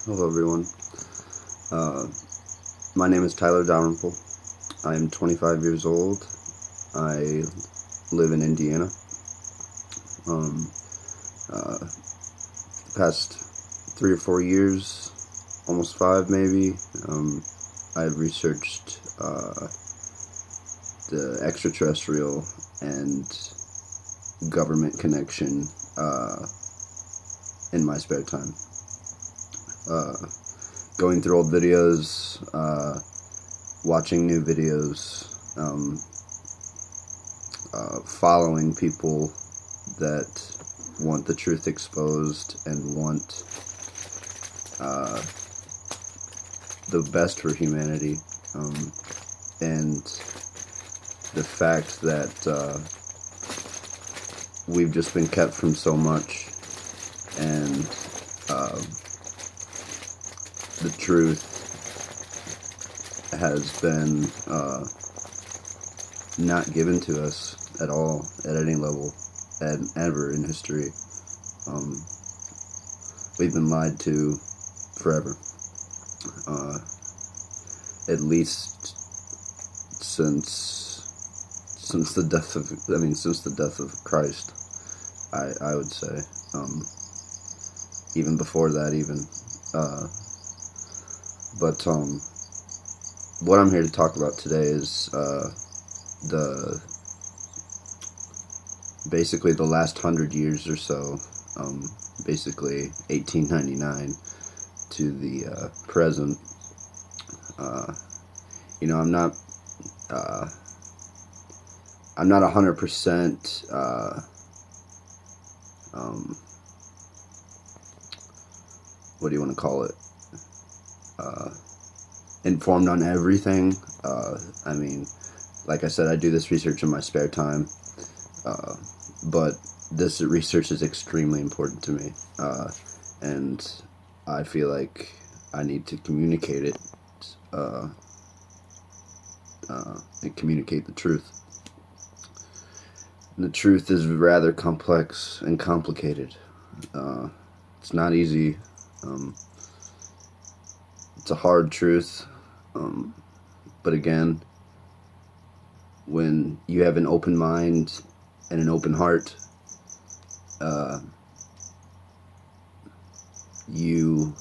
Hello everyone. Uh, my name is Tyler Dalrymple. I am 25 years old. I live in Indiana. Um, the past 3 or 4 years, almost 5 maybe, I've researched the extraterrestrial and government connection in my spare time. Going through old videos, watching new videos, following people that want the truth exposed and want the best for humanity, and the fact that we've just been kept from so much, and the truth has been not given to us at all, at any level, ever in history. We've been lied to forever. At least since the death of Christ, I would say. Even before that, even. But what I'm here to talk about today is basically the last 100 years or so, basically 1899 to the present. I'm not 100% what do you want to call it? Informed on everything. Like I said, I do this research in my spare time, but this research is extremely important to me, and I feel like I need to communicate it, and communicate the truth. And the truth is rather complex and complicated. It's not easy. It's a hard truth, but again, when you have an open mind and an open heart, you're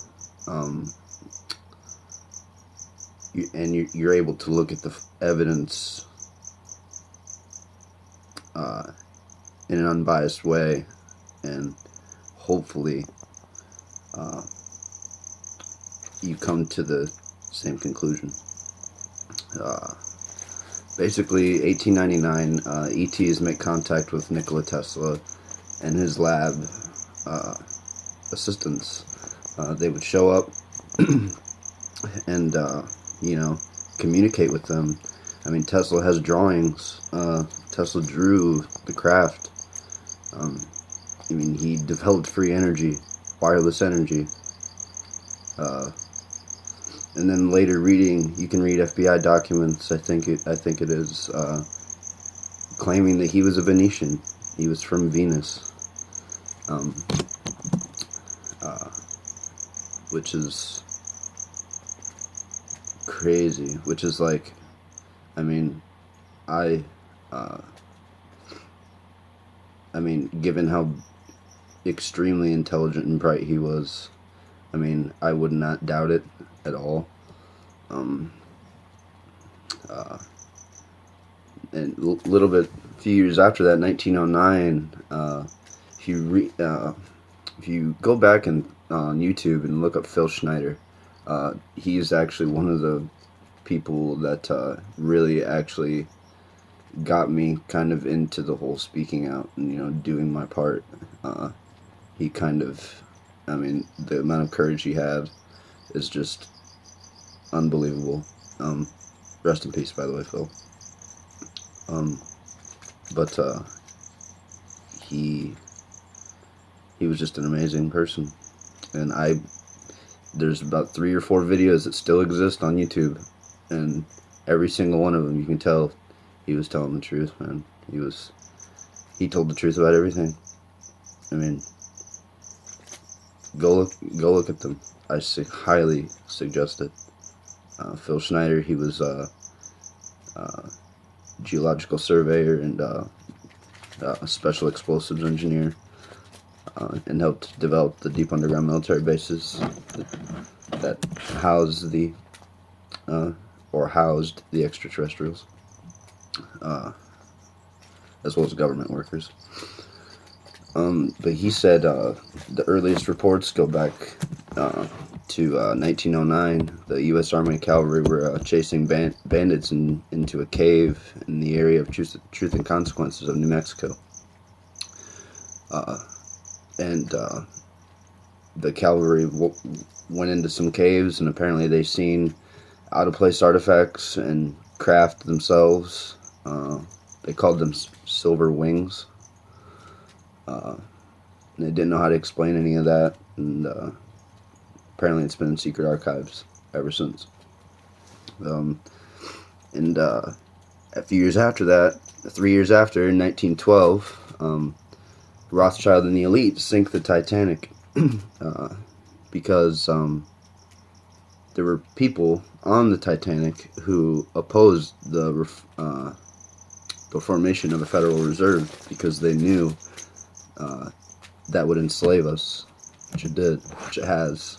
able to look at the evidence in an unbiased way, and hopefully you come to the same conclusion. Basically, 1899, ETs make contact with Nikola Tesla and his lab assistants. They would show up and, communicate with them. Tesla has drawings. Tesla drew the craft. He developed free energy, wireless energy. And then later you can read FBI documents, I think it is, claiming that he was a Venetian. He was from Venus. Which is crazy. Which is like, given how extremely intelligent and bright he was, I would not doubt it at all. And a few years after that, 1909, if you go back on YouTube and look up Phil Schneider, he's actually one of the people that really actually got me kind of into the whole speaking out and doing my part. He kind of, the amount of courage he had is just unbelievable. Rest in peace, by the way, Phil. But he was just an amazing person, and there's about 3 or 4 videos that still exist on YouTube, and every single one of them you can tell he was telling the truth, man. He told the truth about everything. go look at them. I highly suggest it. Phil Schneider, he was a geological surveyor and a special explosives engineer, and helped develop the deep underground military bases that housed the extraterrestrials, as well as government workers. But he said the earliest reports go back to 1909. The U.S. Army Cavalry were chasing bandits into a cave in the area of Truth and Consequences of New Mexico. And the cavalry went into some caves, and apparently they seen out-of-place artifacts and craft themselves. They called them silver wings. They didn't know how to explain any of that, and apparently it's been in secret archives ever since. And a few years after that, 3 years after, in 1912, Rothschild and the elite sink the Titanic because there were people on the Titanic who opposed the formation of a Federal Reserve because they knew that would enslave us, which it did, which it has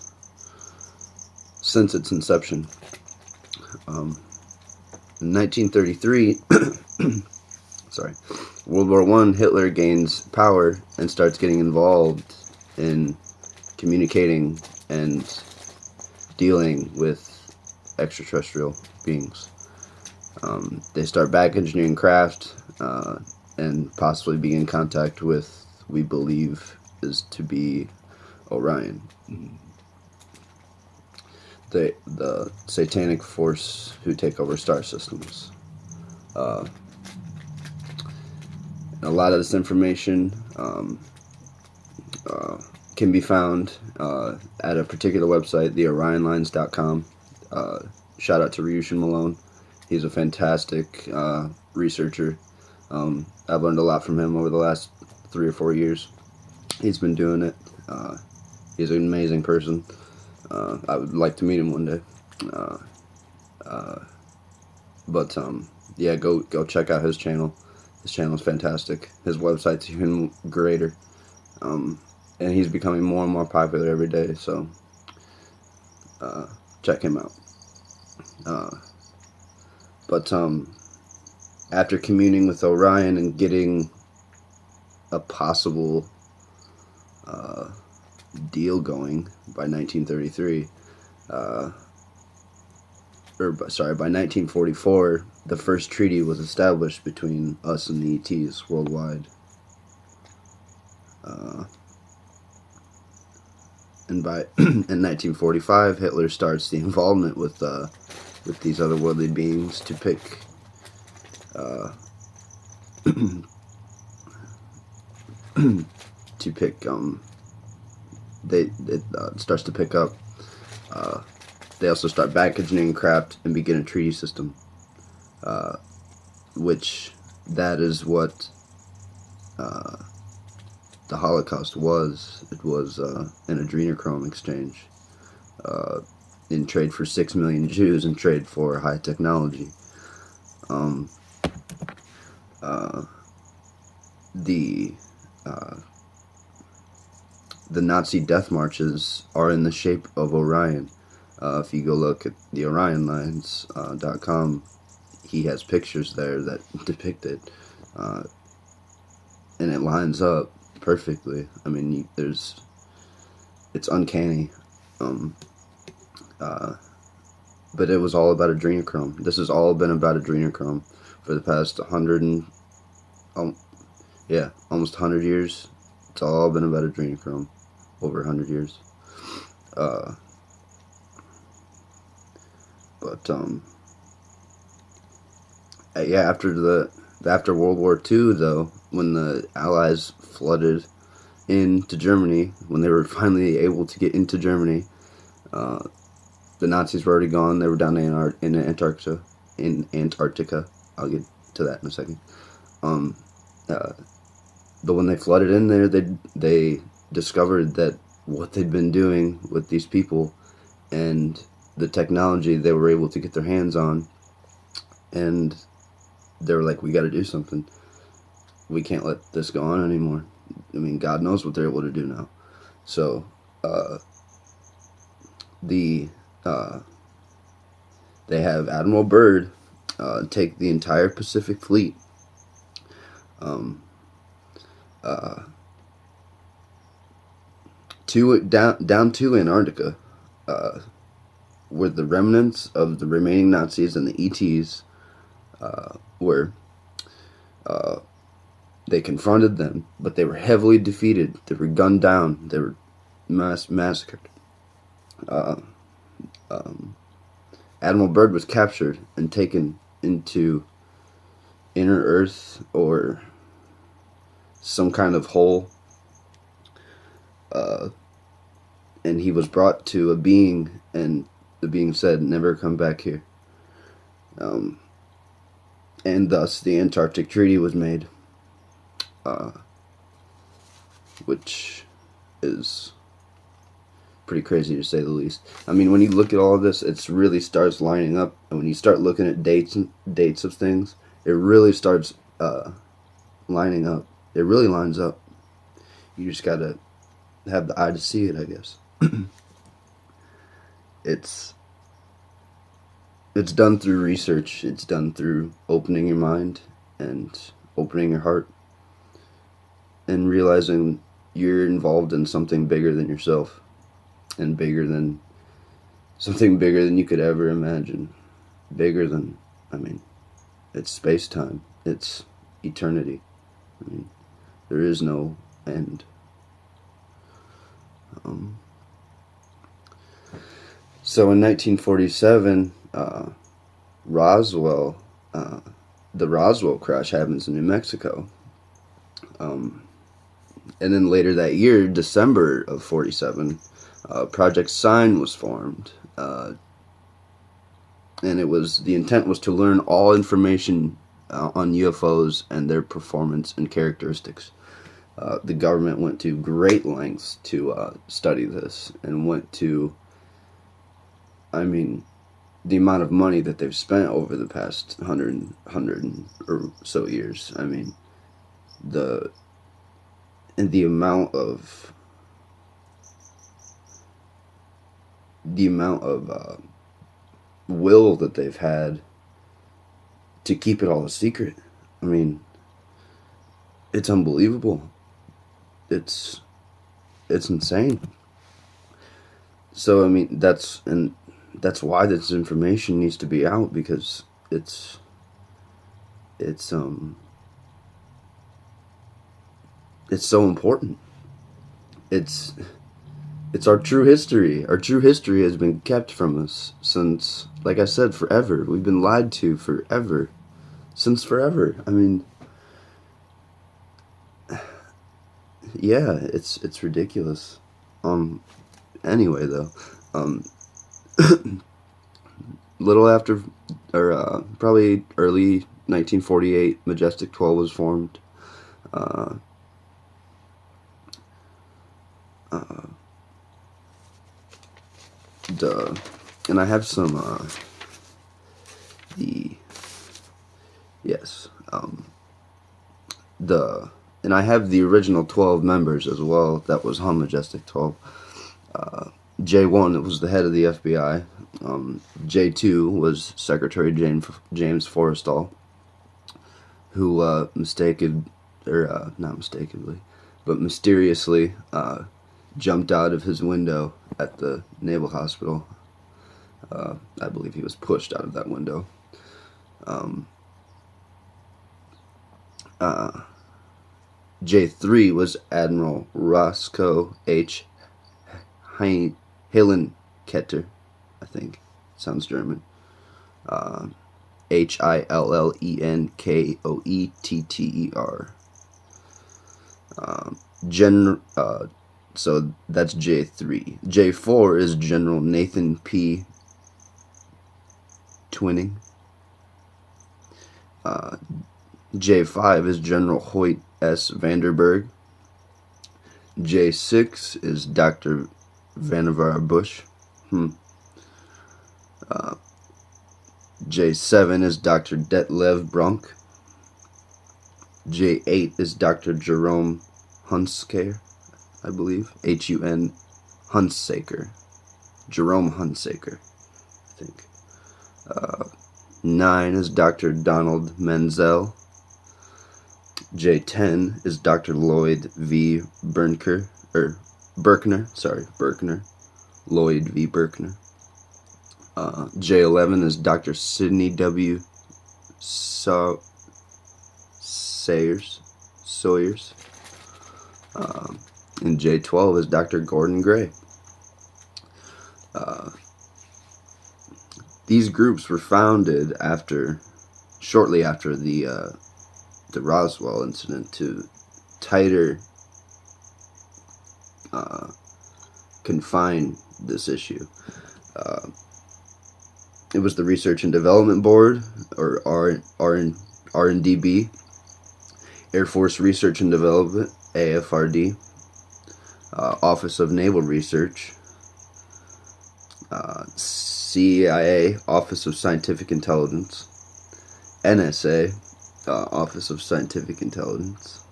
since its inception. In 1933, sorry, World War I, Hitler gains power and starts getting involved in communicating and dealing with extraterrestrial beings. They start back engineering craft and possibly be in contact with, we believe, is to be Orion. The satanic force who take over star systems. A lot of this information can be found at a particular website, theorionlines.com. Shout out to Ryushin Malone. He's a fantastic researcher. I've learned a lot from him over the last 3 or 4 years. He's been doing it. He's an amazing person. I would like to meet him one day. But yeah, go check out his channel. His channel is fantastic. His website's even greater. And he's becoming more and more popular every day, so check him out. But after communing with Orion and getting a possible deal going by 1933, by 1944, the first treaty was established between us and the ETs worldwide. And in 1945, Hitler starts the involvement with these otherworldly beings to pick it starts to pick up. They also start back engineering craft and begin a treaty system, which that is what the Holocaust was. It was an adrenochrome exchange in trade for 6 million Jews and trade for high technology. The Nazi death marches are in the shape of Orion. If you go look at the theorionlines.com, he has pictures there that depict it, and it lines up perfectly. I mean, it's uncanny. But it was all about adrenochrome. This has all been about adrenochrome for the past almost 100 years. It's all been about adrenochrome, over 100 years. After World War II, though, when the Allies flooded into Germany, when they were finally able to get into Germany, the Nazis were already gone. They were down in Antarctica. I'll get to that in a second. But when they flooded in there, they discovered that what they'd been doing with these people and the technology they were able to get their hands on, and they were like, we got to do something. We can't let this go on anymore. I mean, God knows what they're able to do now. So the they have Admiral Byrd take the entire Pacific Fleet to down to Antarctica, where the remnants of the remaining Nazis and the ETs were. They confronted them, but they were heavily defeated. They were gunned down. They were massacred. Admiral Byrd was captured and taken into inner Earth or some kind of hole, and he was brought to a being, and the being said, "Never come back here." And thus the Antarctic Treaty was made, which is pretty crazy to say the least. I mean, when you look at all of this, it really starts lining up, and when you start looking at dates of things, it really starts lining up. It really lines up. You just gotta have the eye to see it, I guess. It's done through research. It's done through opening your mind and opening your heart and realizing you're involved in something bigger than yourself, and something bigger than you could ever imagine. Bigger than, I mean, it's space-time. It's eternity. I mean, there is no end. So in 1947, Roswell, the Roswell crash happens in New Mexico. And then later that year, December of 47, Project Sign was formed. And the intent was to learn all information on UFOs and their performance and characteristics. The government went to great lengths to study this, and went to, I mean, the amount of money that they've spent over the past 100 or so years. I mean, the amount of will that they've had to keep it all a secret. I mean, it's unbelievable. It's insane. So I mean, that's why this information needs to be out, because it's so important. It's our true history. Our true history has been kept from us since, like I said, forever. We've been lied to forever. Since forever. I mean, yeah, it's ridiculous. Anyway, though, little after, or probably early 1948, Majestic 12 was formed. And I have some and I have the original 12 members as well. That was on Majestic 12. J1 was the head of the FBI. J2 was Secretary James Forrestal, who not mistakenly, but mysteriously jumped out of his window at the Naval Hospital. I believe he was pushed out of that window. J3 was Admiral Roscoe H. Hillenketter, I think. Sounds German. Hillenkoetter. So that's J3. J4 is General Nathan P. Twinning. J5 is General Hoyt S. Vanderberg. J6 is Dr. Vannevar Bush. J7 is Dr. Detlev Bronk. J8 is Dr. Jerome Hunsaker, I believe. Hun Hunsaker. Jerome Hunsaker, I think. 9 is Dr. Donald Menzel. J10 is Dr. Lloyd V. Berkner. Lloyd V. Berkner. J11 is Dr. Sidney W. Sawyers. And J12 is Dr. Gordon Gray. These groups were founded shortly after the Roswell incident to tighter confine this issue. It was the Research and Development Board, or RNDB, Air Force Research and Development, AFRD, Office of Naval Research, CIA, Office of Scientific Intelligence, NSA, Office of Scientific Intelligence,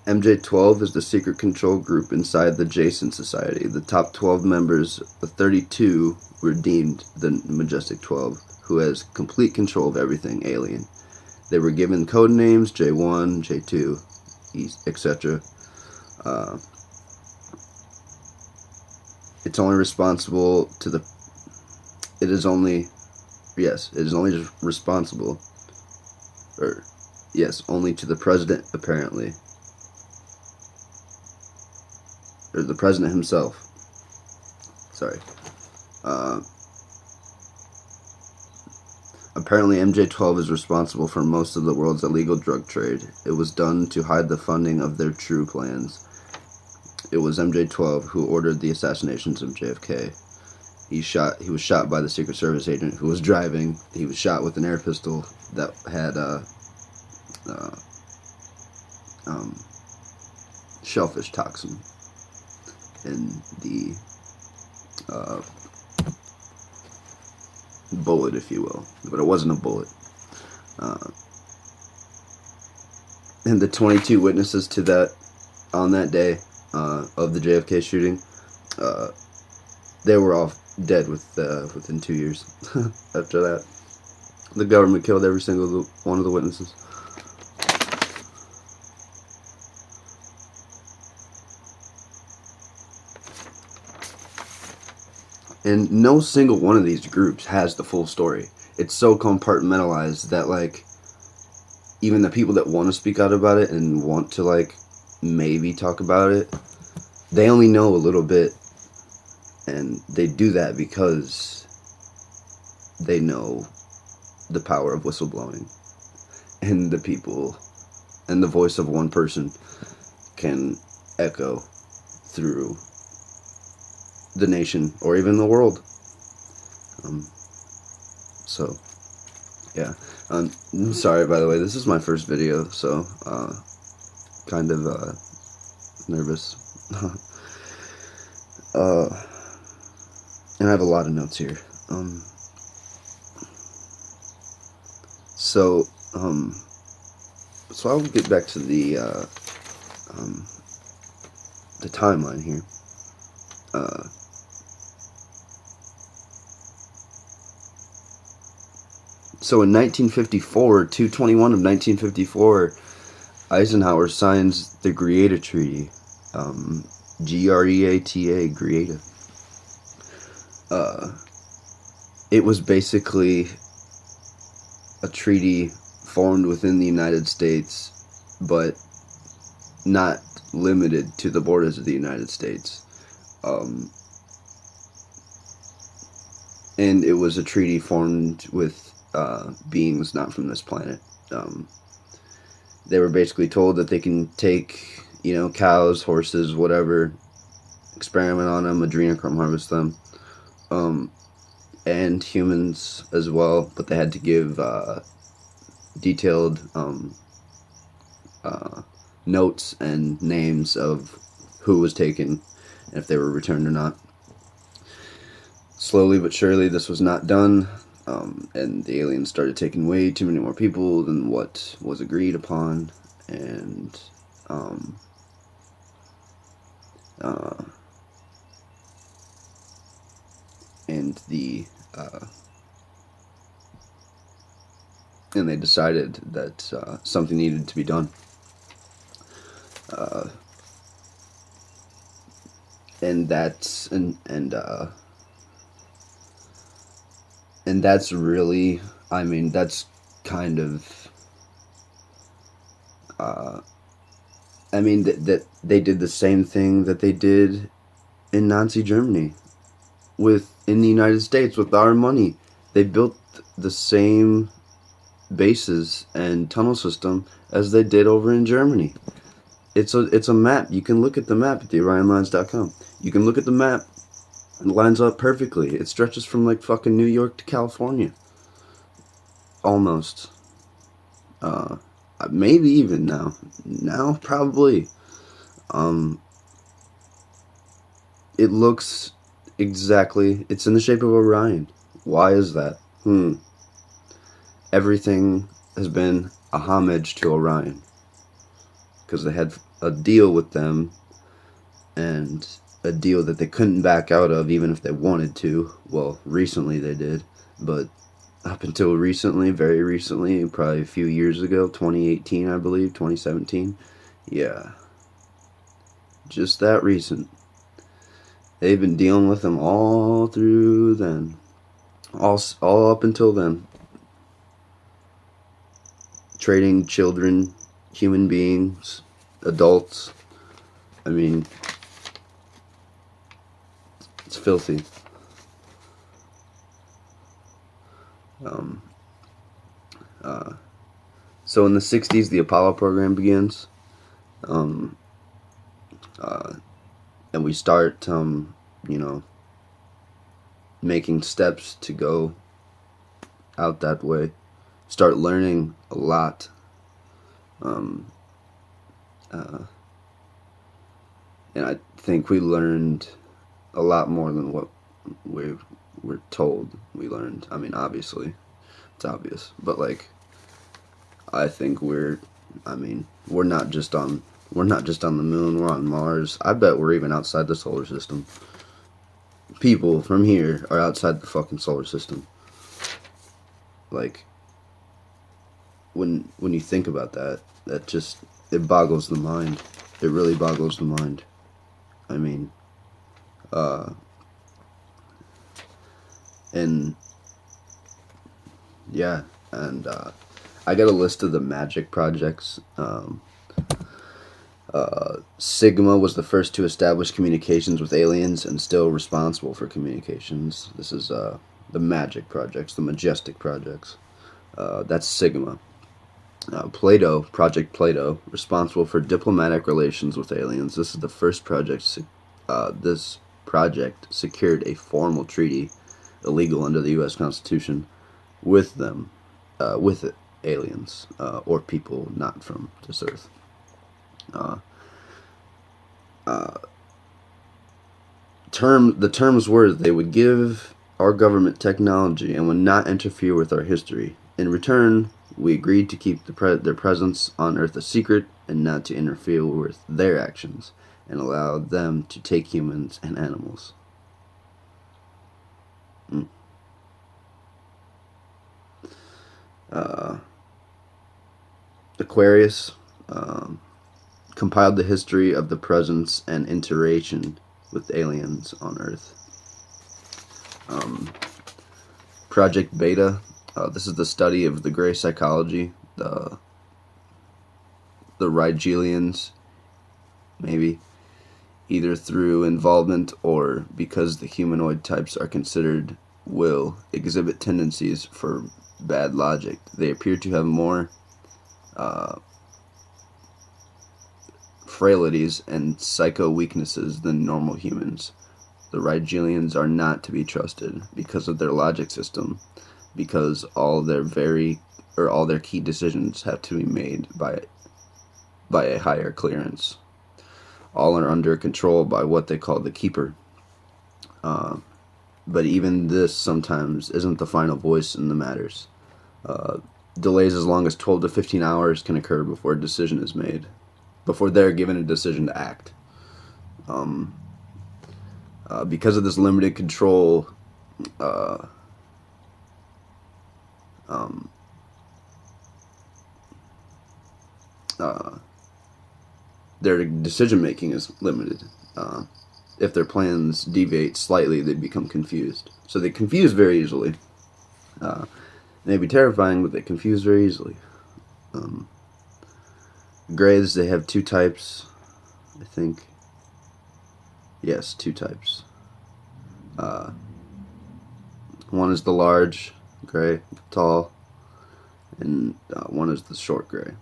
MJ-12 is the secret control group inside the Jason Society. The top 12 members, the 32, were deemed the Majestic 12, who has complete control of everything alien. They were given code names, J1, J2, etc. It is only responsible only to the president, apparently. Or the president himself. Sorry. Apparently MJ-12 is responsible for most of the world's illegal drug trade. It was done to hide the funding of their true plans. It was MJ-12 who ordered the assassinations of JFK. He was shot by the Secret Service agent who was driving. He was shot with an air pistol that had shellfish toxin in the bullet, if you will, but it wasn't a bullet. And the 22 witnesses to that on that day of the JFK shooting, they were all dead within 2 years. After that, the government killed every single one of the witnesses. And no single one of these groups has the full story. It's so compartmentalized that, like, even the people that want to speak out about it and want to, like, maybe talk about it, they only know a little bit. And they do that because they know the power of whistleblowing. And the people and the voice of one person can echo through the nation or even the world. So yeah, I'm sorry, by the way, this is my first video, so kind of nervous. And I have a lot of notes here. So I'll get back to the timeline here. So in 1954, 2/21 of 1954, Eisenhower signs the Greada Treaty, Greata, Greata. It was basically a treaty formed within the United States, but not limited to the borders of the United States. and it was a treaty formed with beings not from this planet. They were basically told that they can take, cows, horses, whatever, experiment on them, adrenochrome harvest them, and humans as well, but they had to give detailed notes and names of who was taken and if they were returned or not. Slowly but surely, this was not done, and the aliens started taking way too many more people than what was agreed upon, and and the and they decided that something needed to be done. And that's and that's really, I mean, that's kind of I mean that they did the same thing that they did in Nazi Germany in the United States with our money. They built the same bases and tunnel system as they did over in Germany. It's a map. You can look at the map at theorionlines.com. You can look at the map. It lines up perfectly. It stretches from like fucking New York to California. Almost. Maybe even now. Now, probably. It looks exactly... It's in the shape of Orion. Why is that? Everything has been a homage to Orion. Because they had a deal with them, and a deal that they couldn't back out of even if they wanted to. Well, recently they did, but up until recently, very recently, probably a few years ago, 2018 I believe, 2017, yeah, just that recent. They've been dealing with them all through then, all up until then. Trading children, human beings, adults. I mean, it's filthy. So in the 60s, the Apollo program begins. And we start, making steps to go out that way. Start learning a lot. And I think we learned a lot more than what we were told we learned. I mean, obviously, it's obvious, but like, I think we're not just on the moon. We're on Mars. I bet we're even outside the solar system. People from here are outside the fucking solar system. Like, when you think about that, it boggles the mind. It really boggles the mind. I mean, and yeah, and I got a list of the magic projects. Sigma was the first to establish communications with aliens and still responsible for communications. This is the magic projects, the Majestic projects. That's Sigma. Plato, Project Plato, responsible for diplomatic relations with aliens. This is the first project. This project secured a formal treaty, illegal under the U.S. Constitution, with them, with aliens or people not from this Earth. The terms were they would give our government technology and would not interfere with our history. In return, we agreed to keep their presence on Earth a secret and not to interfere with their actions, and allow them to take humans and animals. Aquarius compiled the history of the presence and interaction with aliens on Earth. Project Beta, this is the study of the gray psychology, the Rigelians, maybe, either through involvement or because the humanoid types are considered will exhibit tendencies for bad logic. They appear to have more frailties and psycho weaknesses than normal humans. The Rigelians are not to be trusted because of their logic system, because all their key decisions have to be made by a higher clearance. All are under control by what they call the Keeper. But even this sometimes isn't the final voice in the matters. Delays as long as 12 to 15 hours can occur before a decision is made, before they're given a decision to act. Because of this limited control, their decision making is limited. If their plans deviate slightly, they become confused. So they confuse very easily. They'd be terrifying, but they confuse very easily. Greys, they have two types, I think. Yes, two types. One is the large gray, tall, and one is the short gray.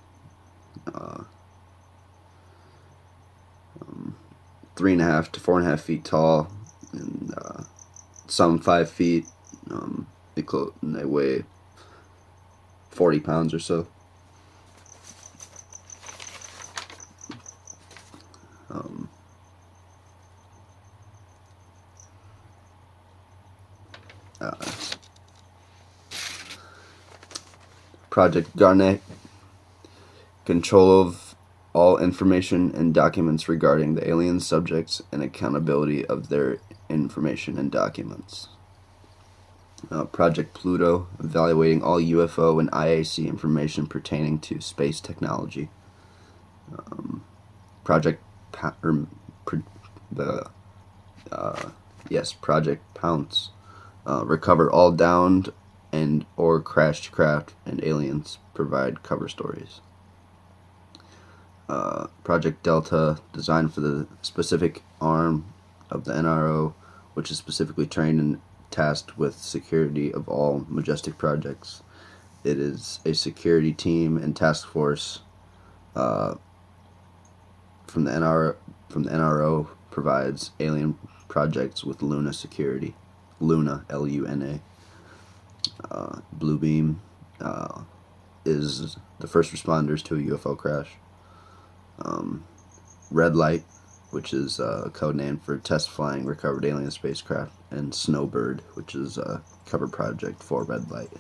3.5 to 4.5 feet tall, and some 5 feet. They weigh 40 pounds or so. Project Garnet, control of all information and documents regarding the alien subjects and accountability of their information and documents. Project Pluto, evaluating all UFO and IAC information pertaining to space technology. Project Pounce, recover all downed and or crashed craft and aliens, provide cover stories. Project Delta, designed for the specific arm of the NRO, which is specifically trained and tasked with security of all Majestic projects. It is a security team and task force from the NRO provides alien projects with Luna security. Luna, Luna. Bluebeam is the first responders to a UFO crash. Red Light, which is a code name for test flying recovered alien spacecraft, and Snowbird, which is a cover project for Red Light.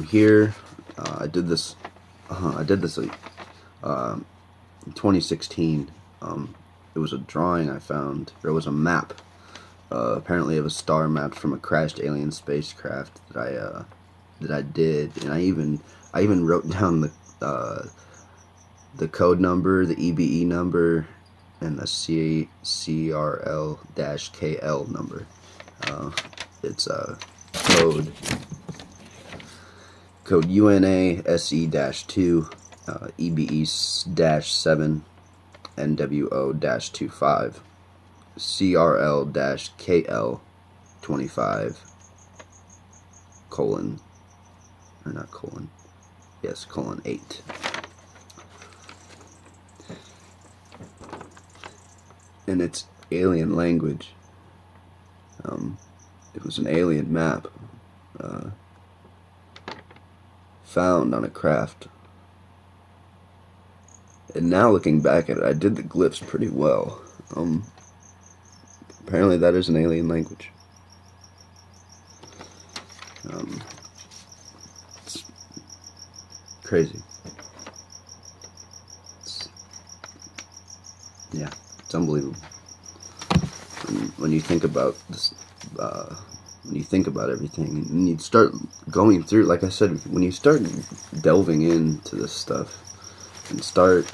Here, I did this in 2016. It was a drawing I found. There was a map, apparently of a star mapped from a crashed alien spacecraft that I did, and I even wrote down the code number, the EBE number, and the CRL-KL number. It's a code UNA SE-2, EBE-7, NWO-25, CRL-KL 25 colon 8. And it's alien language. It was an alien map found on a craft. And now looking back at it, I did the glyphs pretty well. Apparently that is an alien language. It's crazy. It's unbelievable. When you think about this, when you think about everything, and you start going through, like I said, when you start delving into this stuff, and start,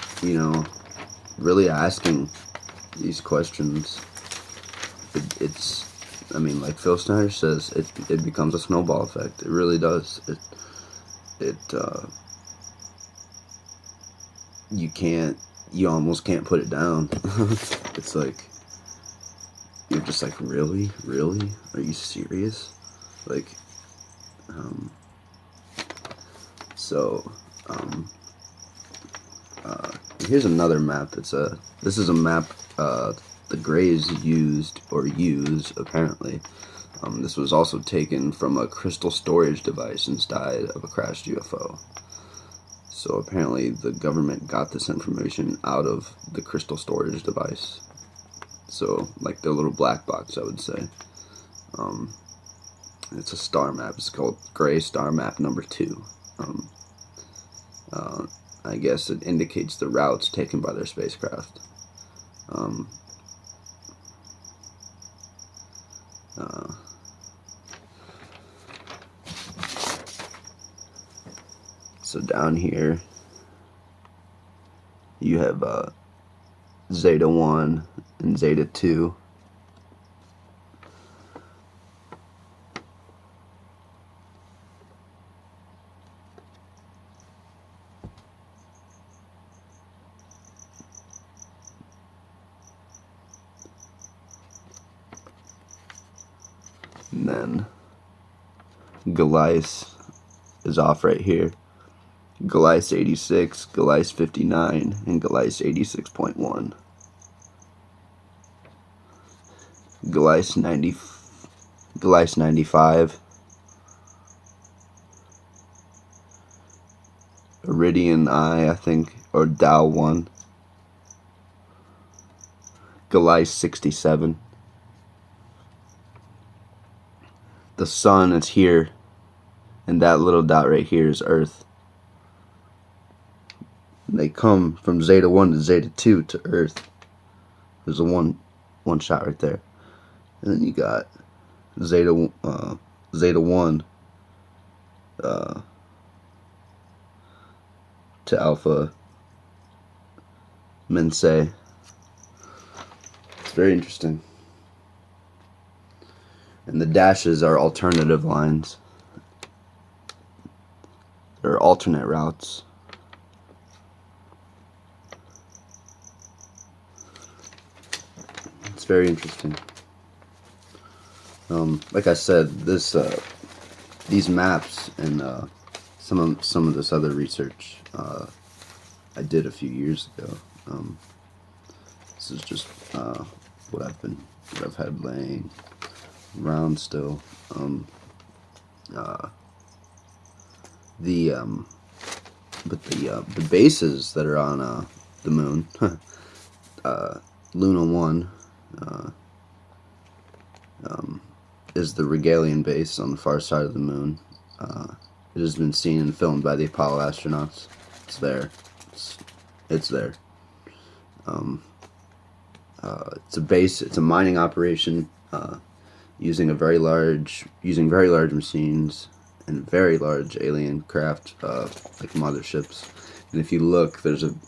really asking these questions, it's, like Phil Snyder says, it becomes a snowball effect. It really does. You almost can't put it down. It's like, you're just like, really? Really? Are you serious? Like, so, here's another map. This is a map the Greys used, or use, apparently. This was also taken from a crystal storage device inside of a crashed UFO. So apparently the government got this information out of the crystal storage device. So, like their little black box, I would say. It's a star map. It's called Gray Star Map number 2. I guess it indicates the routes taken by their spacecraft. So down here, you have Zeta 1 and Zeta 2. And then Galice is off right here. Galice 86, Galice 59, and Galice 86.1. Galice 90, Galice 95. Iridian I think, or Dow 1. Galice 67. The sun is here, and that little dot right here is Earth. They come from Zeta 1 to Zeta 2 to Earth. There's a one shot right there. And then you got Zeta 1 to Alpha Mensae. It's very interesting. And the dashes are alternative lines. They're alternate routes. It's very interesting. Like I said, these maps and some of this other research I did a few years ago. This is just what I've had laying around still. But the bases that are on the moon, Luna 1 is the Regalian base on the far side of the moon. It has been seen and filmed by the Apollo astronauts. It's there. It's there. It's a base. It's a mining operation using very large machines and very large alien craft, like motherships. And if you look, there's an